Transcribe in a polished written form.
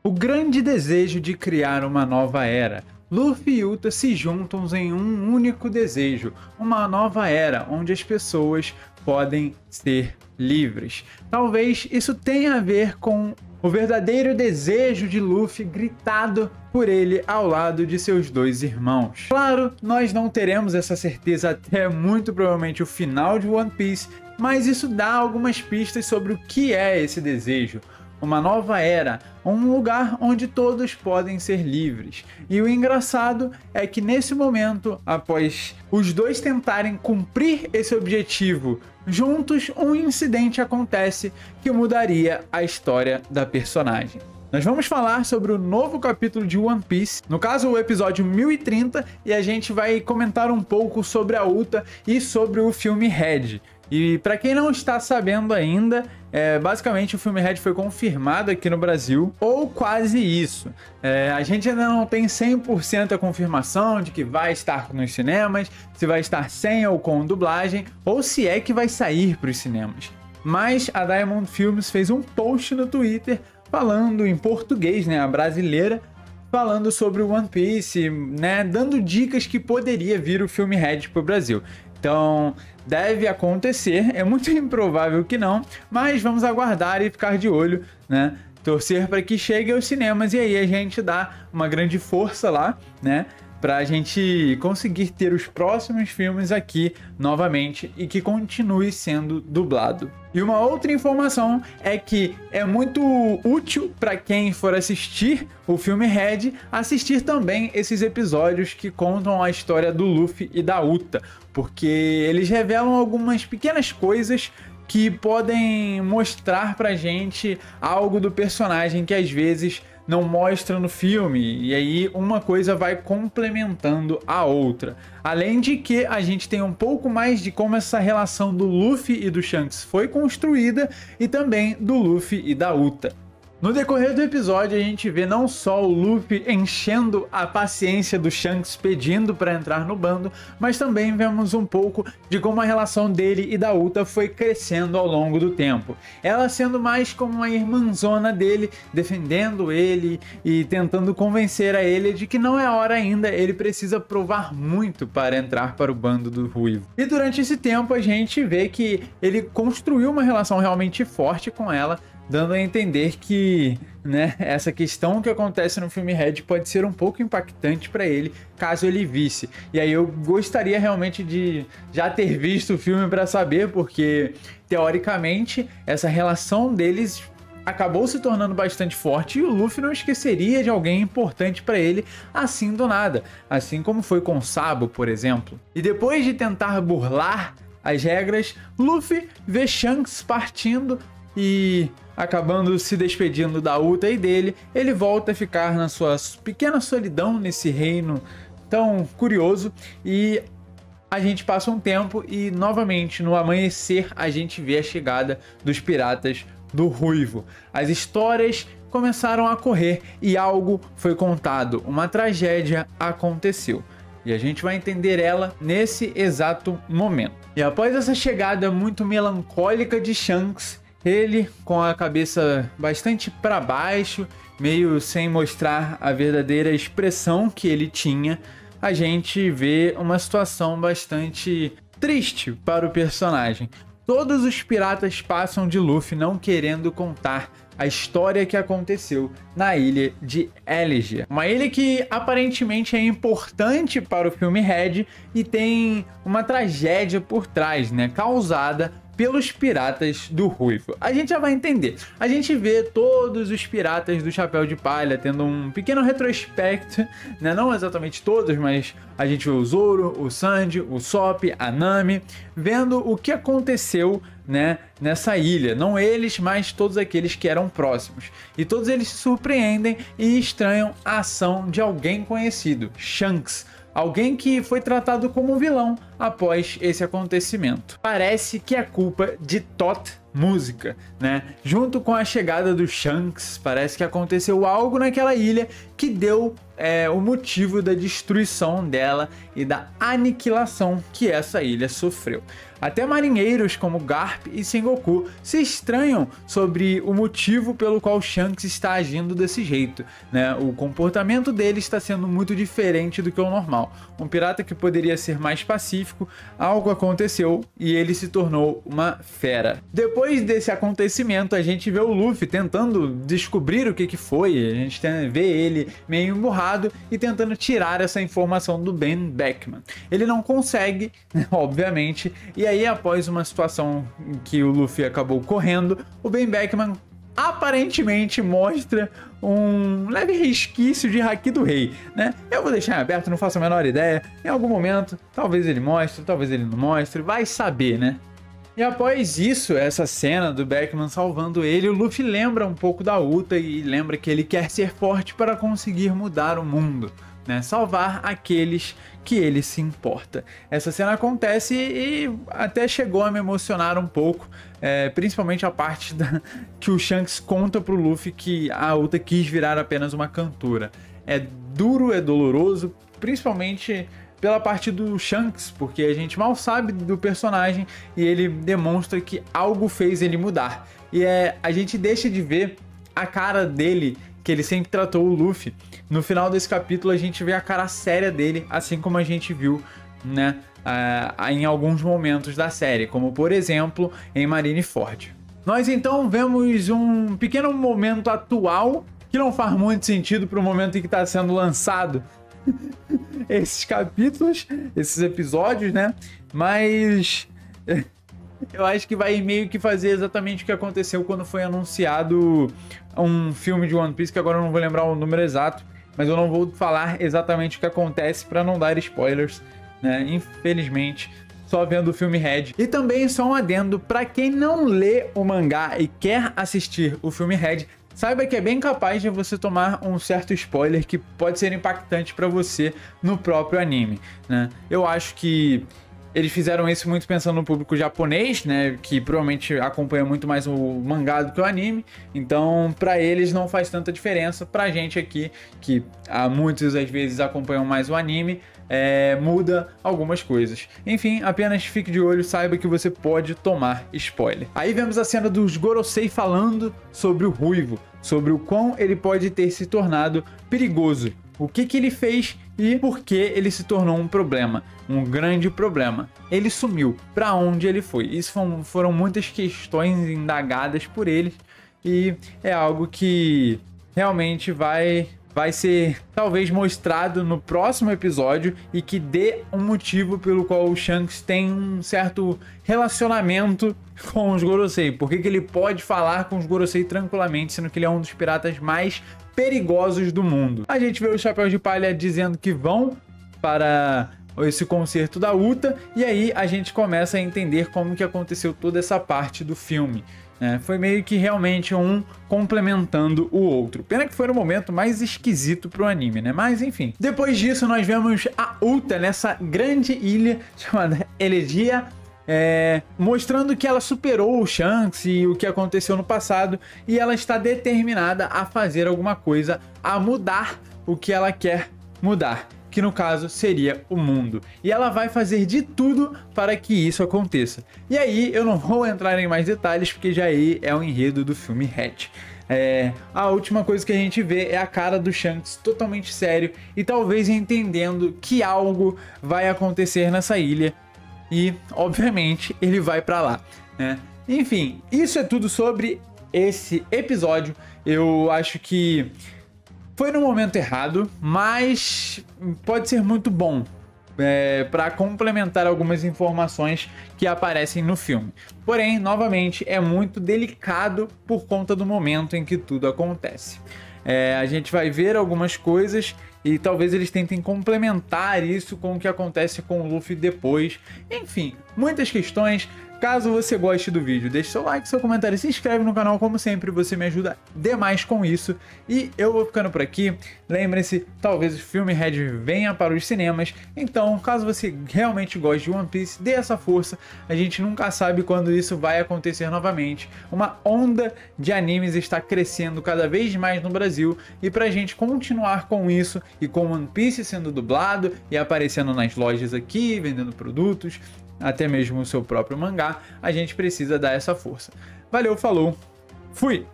o grande desejo de criar uma nova era. Luffy e Uta se juntam em um único desejo, uma nova era onde as pessoas podem ser livres. Talvez isso tenha a ver com o verdadeiro desejo de Luffy gritado por ele ao lado de seus dois irmãos. Claro, nós não teremos essa certeza até muito provavelmente o final de One Piece, mas isso dá algumas pistas sobre o que é esse desejo. Uma nova era, um lugar onde todos podem ser livres. E o engraçado é que nesse momento, após os dois tentarem cumprir esse objetivo juntos, um incidente acontece que mudaria a história da personagem. Nós vamos falar sobre o novo capítulo de One Piece, no caso o episódio 1030, e a gente vai comentar um pouco sobre a Uta e sobre o filme Red. E para quem não está sabendo ainda, basicamente o filme Red foi confirmado aqui no Brasil, ou quase isso. A gente ainda não tem 100% a confirmação de que vai estar nos cinemas, se vai estar sem ou com dublagem, ou se é que vai sair para os cinemas. Mas a Diamond Films fez um post no Twitter falando em português, né, a brasileira, falando sobre o One Piece, né, dando dicas que poderia vir o filme Red para o Brasil. Então, deve acontecer, é muito improvável que não, mas vamos aguardar e ficar de olho, né? Torcer para que chegue aos cinemas e aí a gente dá uma grande força lá, né? Pra gente conseguir ter os próximos filmes aqui novamente e que continue sendo dublado. E uma outra informação é que é muito útil para quem for assistir o filme Red, assistir também esses episódios que contam a história do Luffy e da Uta, porque eles revelam algumas pequenas coisas que podem mostrar pra gente algo do personagem que às vezes não mostra no filme, e aí uma coisa vai complementando a outra. Além de que a gente tem um pouco mais de como essa relação do Luffy e do Shanks foi construída e também do Luffy e da Uta. No decorrer do episódio a gente vê não só o Luffy enchendo a paciência do Shanks pedindo para entrar no bando, mas também vemos um pouco de como a relação dele e da Uta foi crescendo ao longo do tempo. Ela sendo mais como uma irmãzona dele, defendendo ele e tentando convencer a ele de que não é hora ainda, ele precisa provar muito para entrar para o bando do Ruivo. E durante esse tempo a gente vê que ele construiu uma relação realmente forte com ela, dando a entender que, né, essa questão que acontece no filme Red pode ser um pouco impactante para ele, caso ele visse. E aí eu gostaria realmente de já ter visto o filme para saber, porque teoricamente essa relação deles acabou se tornando bastante forte e o Luffy não esqueceria de alguém importante para ele assim do nada, assim como foi com Sabo, por exemplo. E depois de tentar burlar as regras, Luffy vê Shanks partindo e acabando se despedindo da Uta e dele, ele volta a ficar na sua pequena solidão nesse reino tão curioso e a gente passa um tempo e novamente no amanhecer a gente vê a chegada dos piratas do Ruivo. As histórias começaram a correr e algo foi contado, uma tragédia aconteceu. E a gente vai entender ela nesse exato momento. E após essa chegada muito melancólica de Shanks, ele com a cabeça bastante para baixo, meio sem mostrar a verdadeira expressão que ele tinha, a gente vê uma situação bastante triste para o personagem. Todos os piratas passam de Luffy não querendo contar a história que aconteceu na ilha de Elegia. Uma ilha que aparentemente é importante para o filme Red e tem uma tragédia por trás, né, causada pelos piratas do Ruivo. A gente já vai entender. A gente vê todos os piratas do Chapéu de Palha tendo um pequeno retrospecto, né? Não exatamente todos, mas a gente vê o Zoro, o Sanji, o Sop, a Nami, vendo o que aconteceu, né, nessa ilha. Não eles, mas todos aqueles que eram próximos. E todos eles se surpreendem e estranham a ação de alguém conhecido, Shanks. Alguém que foi tratado como um vilão após esse acontecimento. Parece que é culpa de Tot Música, né? Junto com a chegada do Shanks, parece que aconteceu algo naquela ilha que deu o motivo da destruição dela e da aniquilação que essa ilha sofreu. Até marinheiros como Garp e Sengoku se estranham sobre o motivo pelo qual Shanks está agindo desse jeito, né? O comportamento dele está sendo muito diferente do que o normal. Um pirata que poderia ser mais pacífico, algo aconteceu e ele se tornou uma fera. Depois desse acontecimento, a gente vê o Luffy tentando descobrir o que foi, a gente vê ele meio emburrado e tentando tirar essa informação do Ben Beckman. Ele não consegue, obviamente, e aí, após uma situação em que o Luffy acabou correndo, o Ben Beckman aparentemente mostra um leve resquício de Haki do Rei, né? Eu vou deixar em aberto, não faço a menor ideia. Em algum momento, talvez ele mostre, talvez ele não mostre, vai saber, né? E após isso, essa cena do Beckman salvando ele, o Luffy lembra um pouco da Uta e lembra que ele quer ser forte para conseguir mudar o mundo, né? Salvar aqueles que ele se importa. Essa cena acontece e até chegou a me emocionar um pouco, principalmente a parte que o Shanks conta pro Luffy que a Uta quis virar apenas uma cantora. É duro, é doloroso, principalmente pela parte do Shanks, porque a gente mal sabe do personagem e ele demonstra que algo fez ele mudar. E a gente deixa de ver a cara dele, que ele sempre tratou o Luffy. No final desse capítulo a gente vê a cara séria dele, assim como a gente viu, né, em alguns momentos da série, como por exemplo em Marineford. Nós então vemos um pequeno momento atual que não faz muito sentido para o momento em que está sendo lançado esses capítulos, esses episódios, né? Mas eu acho que vai meio que fazer exatamente o que aconteceu quando foi anunciado um filme de One Piece, que agora eu não vou lembrar o número exato, mas eu não vou falar exatamente o que acontece para não dar spoilers, né? Infelizmente, só vendo o filme Red. E também só um adendo, para quem não lê o mangá e quer assistir o filme Red, saiba que é bem capaz de você tomar um certo spoiler que pode ser impactante para você no próprio anime, né? Eu acho que eles fizeram isso muito pensando no público japonês, né, que provavelmente acompanha muito mais o mangá do que o anime, então para eles não faz tanta diferença. Pra gente aqui, que muitas às vezes acompanham mais o anime, muda algumas coisas. Enfim, apenas fique de olho, saiba que você pode tomar spoiler. Aí vemos a cena dos Gorosei falando sobre o Ruivo, sobre o quão ele pode ter se tornado perigoso, o que ele fez e por que ele se tornou um problema, um grande problema. Ele sumiu, para onde ele foi? Isso foram muitas questões indagadas por eles e é algo que realmente vai ser talvez mostrado no próximo episódio e que dê um motivo pelo qual o Shanks tem um certo relacionamento com os Gorosei. Por que ele pode falar com os Gorosei tranquilamente, sendo que ele é um dos piratas mais perigosos do mundo. A gente vê o Chapéu de Palha dizendo que vão para esse concerto da Uta, e aí a gente começa a entender como que aconteceu toda essa parte do filme. Foi meio que realmente um complementando o outro. Pena que foi um momento mais esquisito pro anime, né? Mas enfim. Depois disso nós vemos a Uta nessa grande ilha chamada Elegia, mostrando que ela superou o Shanks e o que aconteceu no passado, e ela está determinada a fazer alguma coisa, a mudar o que ela quer mudar, que no caso seria o mundo. E ela vai fazer de tudo para que isso aconteça. E aí eu não vou entrar em mais detalhes, porque já aí é o enredo do filme Hatch. A última coisa que a gente vê é a cara do Shanks totalmente sério e talvez entendendo que algo vai acontecer nessa ilha. E, obviamente, ele vai pra lá, né? Enfim, isso é tudo sobre esse episódio. Eu acho que foi no momento errado, mas pode ser muito bom para complementar algumas informações que aparecem no filme. Porém, novamente, é muito delicado por conta do momento em que tudo acontece. A gente vai ver algumas coisas e talvez eles tentem complementar isso com o que acontece com o Luffy depois. Enfim, muitas questões. Caso você goste do vídeo, deixe seu like, seu comentário, se inscreve no canal, como sempre, você me ajuda demais com isso. E eu vou ficando por aqui. Lembre-se, talvez o filme Red venha para os cinemas. Então, caso você realmente goste de One Piece, dê essa força. A gente nunca sabe quando isso vai acontecer novamente. Uma onda de animes está crescendo cada vez mais no Brasil, e pra gente continuar com isso e com One Piece sendo dublado e aparecendo nas lojas aqui, vendendo produtos, até mesmo o seu próprio mangá, a gente precisa dar essa força. Valeu, falou, fui!